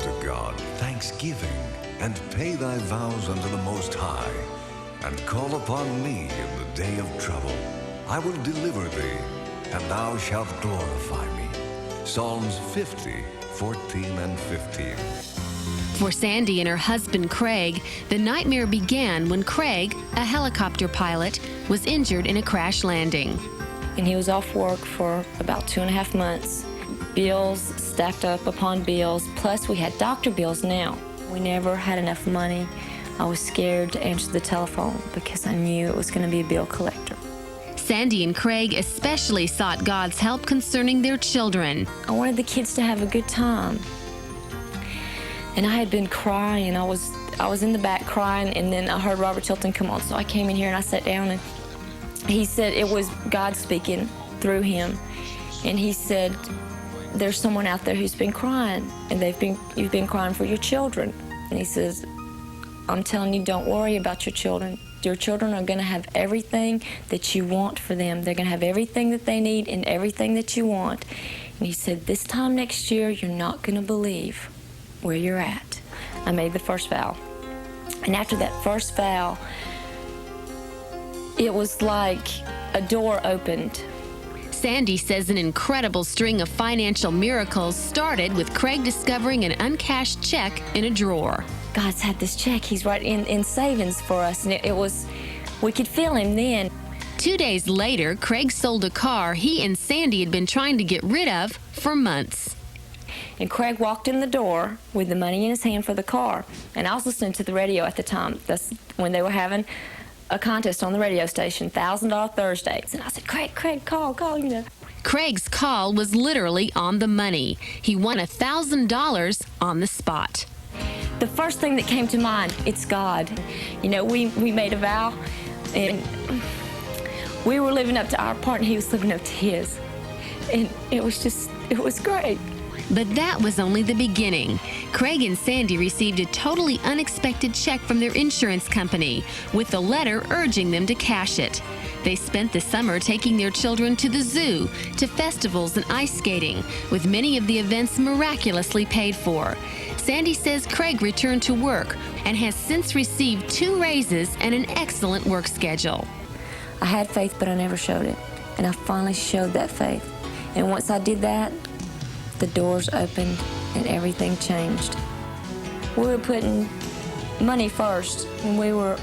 unto God thanksgiving, and pay thy vows unto the Most High, and call upon me in the day of trouble. I will deliver thee, and thou shalt glorify me. Psalms 50, 14 and 15. For Sandy and her husband, Craig, the nightmare began when Craig, a helicopter pilot, was injured in a crash landing. And he was off work for about 2.5 months. Bills stacked up upon bills, plus we had doctor bills now. We never had enough money. I was scared to answer the telephone because I knew it was going to be a bill collector. Sandy and Craig especially sought God's help concerning their children. I wanted the kids to have a good time. And I had been crying. I was in the back crying, and then I heard Robert Chilton come on, so I came in here and I sat down, and he said it was God speaking through him. And he said, there's someone out there who's been crying, and you've been crying for your children. And he says, I'm telling you, don't worry about your children. Your children are going to have everything that you want for them. They're going to have everything that they need and everything that you want. And he said, this time next year, you're not going to believe where you're at. I made the first vow. And after that first vow, it was like a door opened. Sandy says an incredible string of financial miracles started with Craig discovering an uncashed check in a drawer. God's had this check. He's right in savings for us. And it was, we could feel him then. 2 days later, Craig sold a car he and Sandy had been trying to get rid of for months. And Craig walked in the door with the money in his hand for the car. And I was listening to the radio at the time. That's when they were having a contest on the radio station, $1,000 Thursdays. And I said, Craig, call, you know. Craig's call was literally on the money. He won $1,000 on the spot. The first thing that came to mind, it's God. You know, we made a vow, and we were living up to our part, and he was living up to his. And it was great. But that was only the beginning. Craig and Sandy received a totally unexpected check from their insurance company with a letter urging them to cash it. They spent the summer taking their children to the zoo, to festivals and ice skating, with many of the events miraculously paid for. Sandy says Craig returned to work and has since received 2 raises and an excellent work schedule. I had faith, but I never showed it. And I finally showed that faith. And once I did that, the doors opened and everything changed. We were putting money first, and we were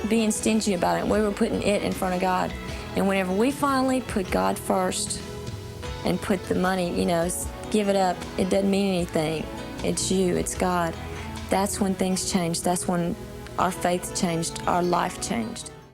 being stingy about it. We were putting it in front of God. And whenever we finally put God first and put the money, you know, give it up, it doesn't mean anything. It's you, it's God. That's when things changed. That's when our faith changed, our life changed.